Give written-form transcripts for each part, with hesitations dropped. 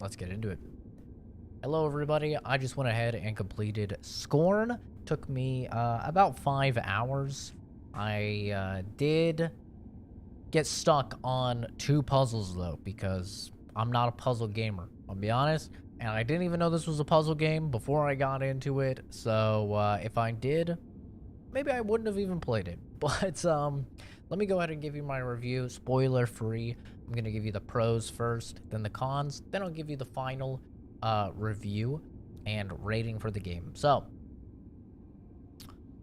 let's get into it. Hello, everybody. I just went ahead and completed Scorn. Took me about 5 hours. I did get stuck on 2 puzzles, though, because I'm not a puzzle gamer, I'll be honest. And I didn't even know this was a puzzle game before I got into it. So if I did, maybe I wouldn't have even played it. But let me go ahead and give you my review, spoiler free. I'm gonna give you the pros first, then the cons, then I'll give you the final review and rating for the game. So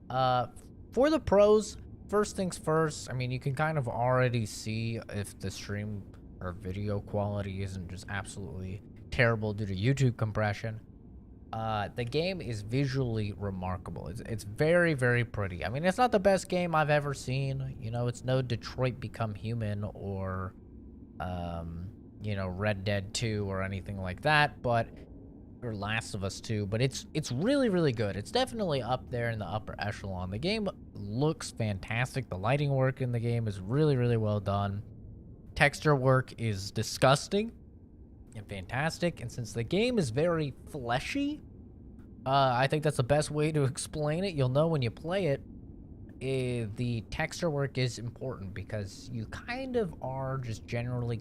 for the pros, first things first, I mean, you can kind of already see if the stream or video quality isn't just absolutely terrible due to YouTube compression. The game is visually remarkable. It's very, very pretty. I mean, it's not the best game I've ever seen. You know, it's no Detroit Become Human or, you know, Red Dead 2 or anything like that, but, or Last of Us 2, but it's really, really good. It's definitely up there in the upper echelon. The game looks fantastic. The lighting work in the game is really, really well done. Texture work is disgusting and fantastic, and since the game is very fleshy, I think that's the best way to explain it. You'll know when you play it. The texture work is important because you kind of are just generally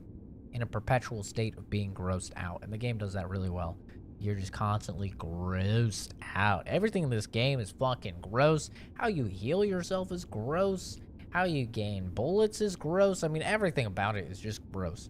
in a perpetual state of being grossed out, and the game does that really well. You're just constantly grossed out. Everything in this game is fucking gross. How you heal yourself is gross. How you gain bullets is gross. I mean, everything about it is just gross.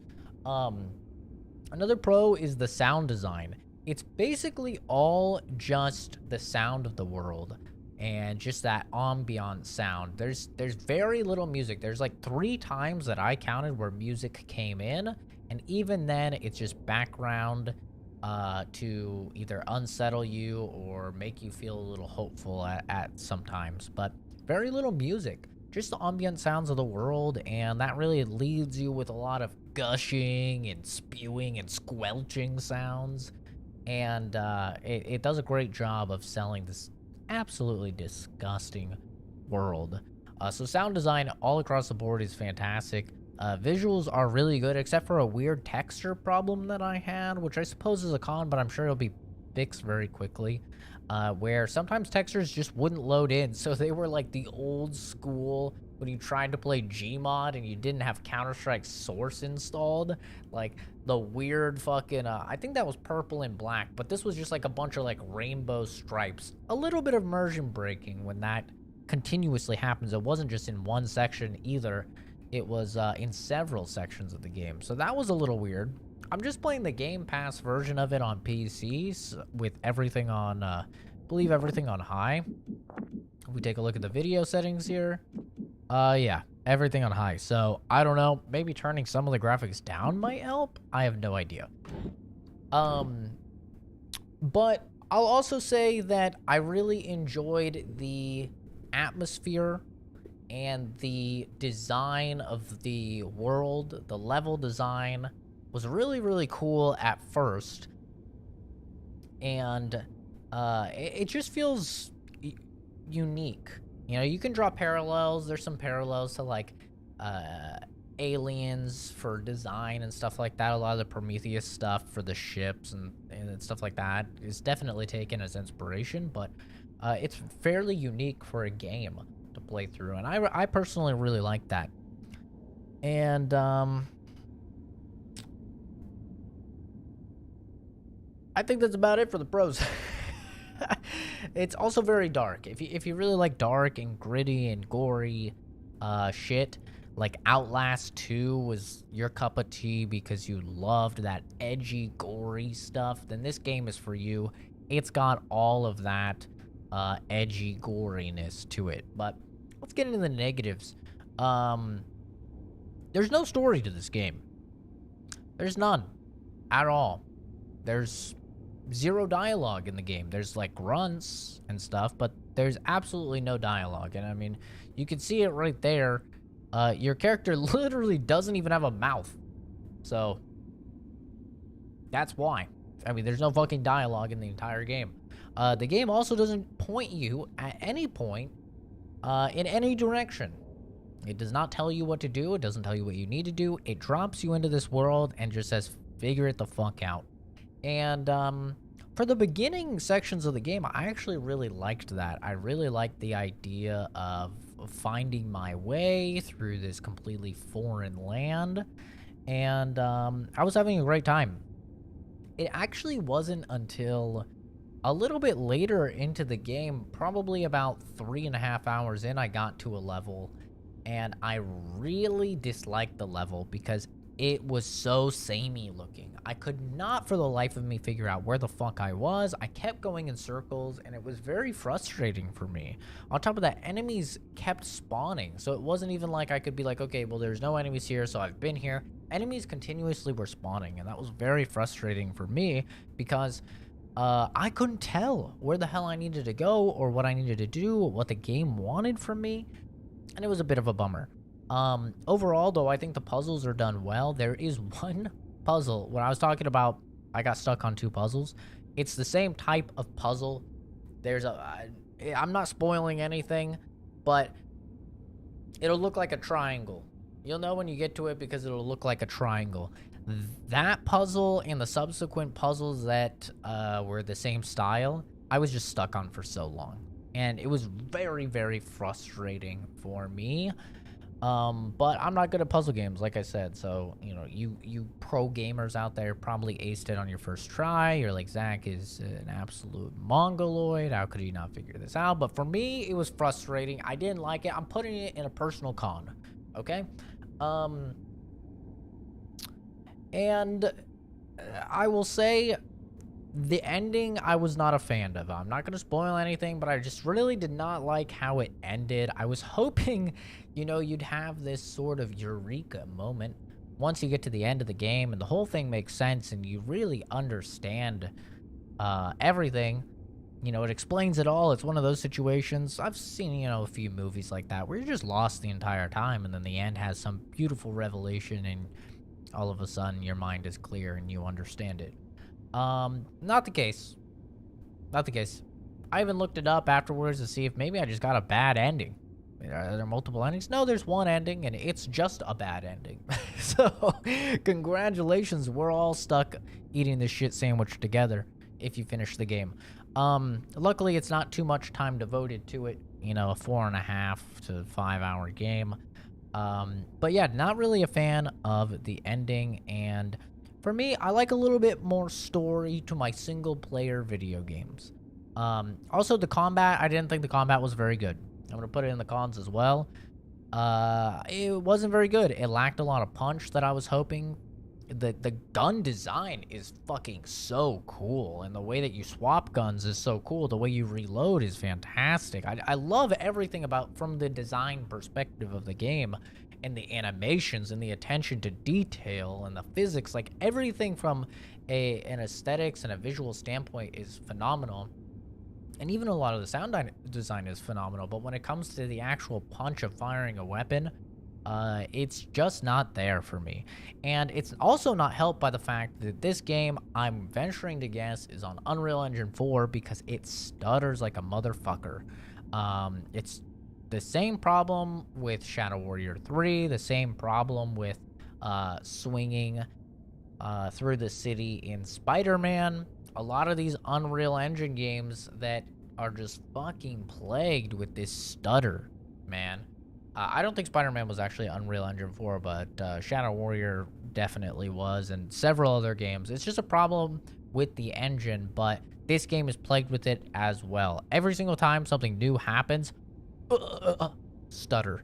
Another pro is the sound design. It's basically all just the sound of the world and just that ambient sound. There's very little music. There's like 3 times that I counted where music came in, and even then it's just background to either unsettle you or make you feel a little hopeful at sometimes. But very little music. Just the ambient sounds of the world, and that really leaves you with a lot of gushing and spewing and squelching sounds, and it does a great job of selling this absolutely disgusting world. So sound design all across the board is fantastic. Visuals are really good, except for a weird texture problem that I had, which I suppose is a con, but I'm sure it'll be fixed very quickly. Where sometimes textures just wouldn't load in, so they were like the old school when you tried to play Gmod and you didn't have Counter-Strike Source installed, like the weird fucking, I think that was purple and black, but this was just like a bunch of like rainbow stripes. A little bit of immersion breaking when that continuously happens. It wasn't just in one section either, it was in several sections of the game, so that was a little weird. I'm just playing the Game Pass version of it on PCs with everything on, I believe everything on high. If we take a look at the video settings here, yeah, everything on high. So, I don't know, maybe turning some of the graphics down might help? I have no idea. But I'll also say that I really enjoyed the atmosphere and the design of the world, the level design was really, really cool at first, and it just feels unique. You know, you can draw parallels. There's some parallels to like Aliens for design and stuff like that. A lot of the Prometheus stuff for the ships and stuff like that is definitely taken as inspiration, but it's fairly unique for a game to play through, and I personally really like that. And I think that's about it for the pros. It's also very dark. If you really like dark and gritty and gory shit, like Outlast 2 was your cup of tea because you loved that edgy, gory stuff, then this game is for you. It's got all of that edgy goriness to it. But let's get into the negatives. There's no story to this game. There's none at all. There's 0 dialogue in the game. There's like grunts and stuff, but there's absolutely no dialogue. And I mean, you can see it right there. Your character literally doesn't even have a mouth. So that's why. I mean, there's no fucking dialogue in the entire game. The game also doesn't point you at any point in any direction. It does not tell you what to do. It doesn't tell you what you need to do. It drops you into this world and just says, figure it the fuck out. And for the beginning sections of the game, I actually really liked that. I really liked the idea of finding my way through this completely foreign land, and I was having a great time. It actually wasn't until a little bit later into the game, probably about 3.5 hours in, I got to a level, and I really disliked the level because it was so samey looking. I could not for the life of me figure out where the fuck I was. I kept going in circles, and it was very frustrating for me. On top of that, enemies kept spawning, so it wasn't even like I could be like, okay, well, there's no enemies here, so I've been here. Enemies continuously were spawning, and that was very frustrating for me because I couldn't tell where the hell I needed to go or what I needed to do, what the game wanted from me, and it was a bit of a bummer. Overall, though, I think the puzzles are done well. There is one puzzle. When I was talking about I got stuck on 2 puzzles, it's the same type of puzzle. There's I'm not spoiling anything, but it'll look like a triangle. You'll know when you get to it because it'll look like a triangle. That puzzle and the subsequent puzzles that were the same style, I was just stuck on for so long. And it was very, very frustrating for me. But I'm not good at puzzle games, like I said. So, you know, you pro gamers out there probably aced it on your first try. You're like, Zach is an absolute mongoloid. How could he not figure this out? But for me, it was frustrating. I didn't like it. I'm putting it in a personal con. Okay? And I will say the ending I was not a fan of. I'm not going to spoil anything, but I just really did not like how it ended. I was hoping, you know, you'd have this sort of eureka moment once you get to the end of the game and the whole thing makes sense and you really understand everything. You know, it explains it all. It's one of those situations. I've seen, you know, a few movies like that where you're just lost the entire time and then the end has some beautiful revelation and all of a sudden your mind is clear and you understand it. Not the case. Not the case. I even looked it up afterwards to see if maybe I just got a bad ending. Are there multiple endings? No, there's one ending, and it's just a bad ending. So, congratulations. We're all stuck eating this shit sandwich together if you finish the game. Luckily, it's not too much time devoted to it. You know, a 4.5 to 5 hour game. But yeah, not really a fan of the ending, and for me, I like a little bit more story to my single-player video games. Also, the combat, I didn't think the combat was very good. I'm going to put it in the cons as well. It wasn't very good. It lacked a lot of punch that I was hoping. The gun design is fucking so cool, and the way that you swap guns is so cool. The way you reload is fantastic. I love everything about from the design perspective of the game, and the animations and the attention to detail and the physics. Like everything from an aesthetics and a visual standpoint is phenomenal. And even a lot of the sound design is phenomenal. But when it comes to the actual punch of firing a weapon, it's just not there for me. And it's also not helped by the fact that this game, I'm venturing to guess, is on Unreal Engine 4 because it stutters like a motherfucker. It's the same problem with Shadow Warrior 3, the same problem with swinging through the city in Spider-Man. A lot of these Unreal Engine games that are just fucking plagued with this stutter, man. I don't think Spider-Man was actually Unreal Engine 4, but Shadow Warrior definitely was, and several other games. It's just a problem with the engine, but this game is plagued with it as well. Every single time something new happens, stutter.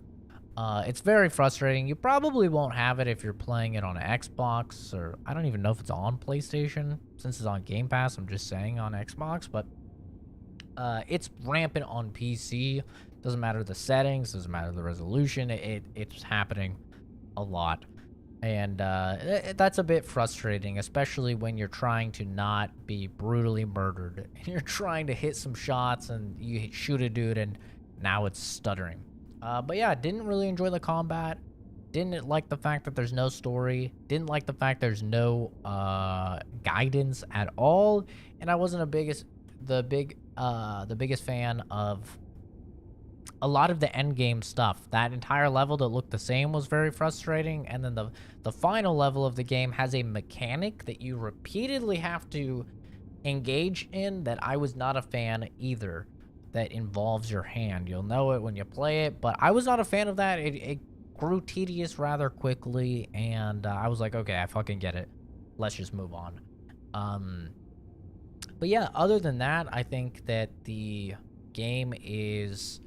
It's very frustrating. You probably won't have it if you're playing it on Xbox, or I don't even know if it's on PlayStation. Since it's on Game Pass, I'm just saying on Xbox, but it's rampant on PC. Doesn't matter the settings, doesn't matter the resolution. It's happening a lot. And that's a bit frustrating, especially when you're trying to not be brutally murdered. You're trying to hit some shots and you shoot a dude and now it's stuttering. But yeah, didn't really enjoy the combat. Didn't like the fact that there's no story. Didn't like the fact there's no guidance at all. And I wasn't the biggest fan of a lot of the end game stuff. That entire level that looked the same was very frustrating, and then the final level of the game has a mechanic that you repeatedly have to engage in that I was not a fan either. That involves your hand. You'll know it when you play it, but I was not a fan of that. It grew tedious rather quickly, and I was like, okay, I fucking get it. Let's just move on. But yeah, other than that, I think that the game is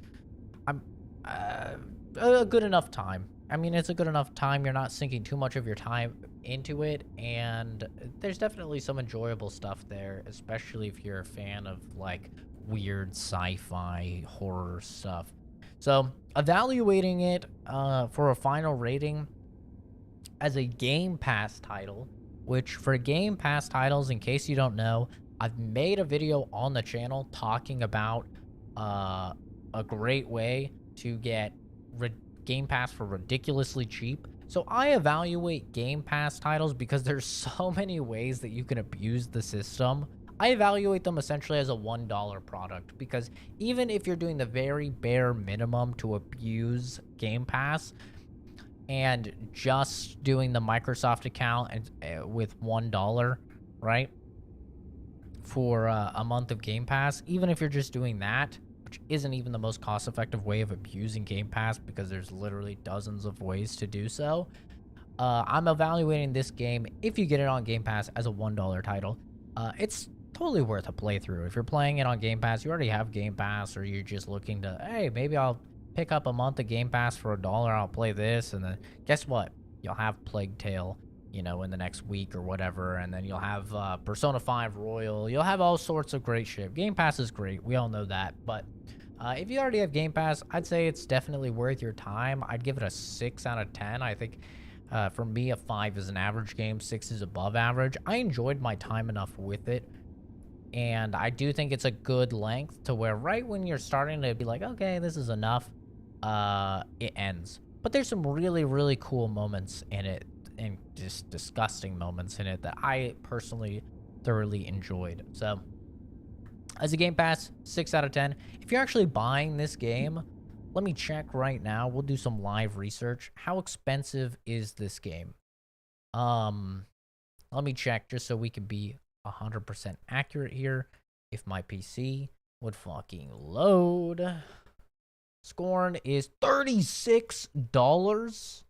a good enough time. I mean, it's a good enough time. You're not sinking too much of your time into it, and there's definitely some enjoyable stuff there, especially if you're a fan of like weird sci-fi horror stuff. So, evaluating it for a final rating as a Game Pass title, which for Game Pass titles, in case you don't know, I've made a video on the channel talking about a great way to get Game Pass for ridiculously cheap. So I evaluate Game Pass titles because there's so many ways that you can abuse the system. I evaluate them essentially as a $1 product because even if you're doing the very bare minimum to abuse Game Pass and just doing the Microsoft account and with $1, right, for a month of Game Pass, even if you're just doing that, which isn't even the most cost-effective way of abusing Game Pass because there's literally dozens of ways to do so. I'm evaluating this game, if you get it on Game Pass, as a $1 title. It's totally worth a playthrough. If you're playing it on Game Pass, you already have Game Pass, or you're just looking to, hey, maybe I'll pick up a month of Game Pass for $1, I'll play this, and then guess what? You'll have Plague Tale, you know, in the next week or whatever, and then you'll have Persona 5 Royal. You'll have all sorts of great shit. Game Pass is great. We all know that, but if you already have Game Pass, I'd say it's definitely worth your time. I'd give it a 6 out of 10. I think for me, a 5 is an average game. 6 is above average. I enjoyed my time enough with it, and I do think it's a good length to where right when you're starting to be like, okay, this is enough, it ends. But there's some really, really cool moments in it, and just disgusting moments in it that I personally thoroughly enjoyed. So as a Game Pass, 6 out of 10. If you're actually buying this game, let me check right now. We'll do some live research. How expensive is this game? Let me check just so we can be 100% accurate here. If my PC would fucking load. Scorn is $36.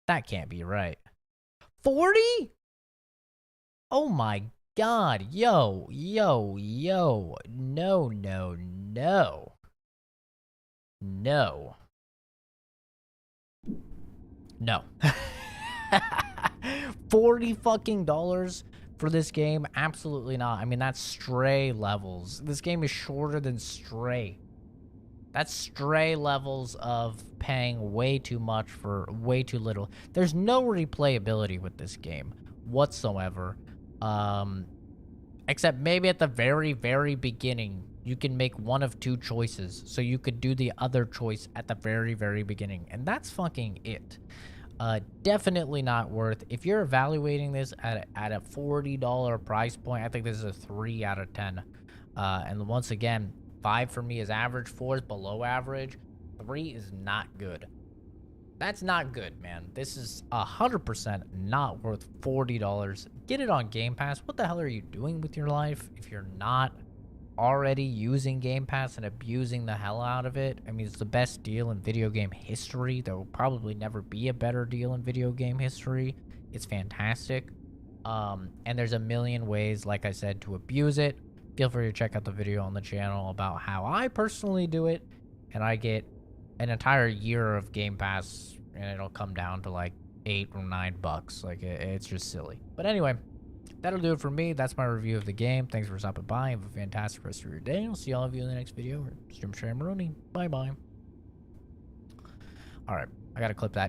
That can't be right. 40? Oh my God. Yo. No. No. $40 fucking dollars for this game? Absolutely not. I mean, that's Stray levels. This game is shorter than Stray. That's Stray levels of paying way too much for way too little. There's no replayability with this game whatsoever. Except maybe at the very, very beginning, you can make one of two choices. So you could do the other choice at the very, very beginning. And that's fucking it. Definitely not worth. If you're evaluating this at a $40 price point, I think this is a 3 out of 10. And once again, 5 for me is average, 4 is below average, 3 is not good. That's not good, man. This is 100% not worth $40. Get it on Game Pass. What the hell are you doing with your life if you're not already using Game Pass and abusing the hell out of it? I mean, it's the best deal in video game history. There will probably never be a better deal in video game history. It's fantastic. And there's a million ways, like I said, to abuse it. Feel free to check out the video on the channel about how I personally do it. And I get an entire year of Game Pass, and it'll come down to like $8 or $9. Like, it's just silly. But anyway, that'll do it for me. That's my review of the game. Thanks for stopping by. Have a fantastic rest of your day. I'll see all of you in the next video. Stream Maroney. Bye-bye. All right, I gotta clip that.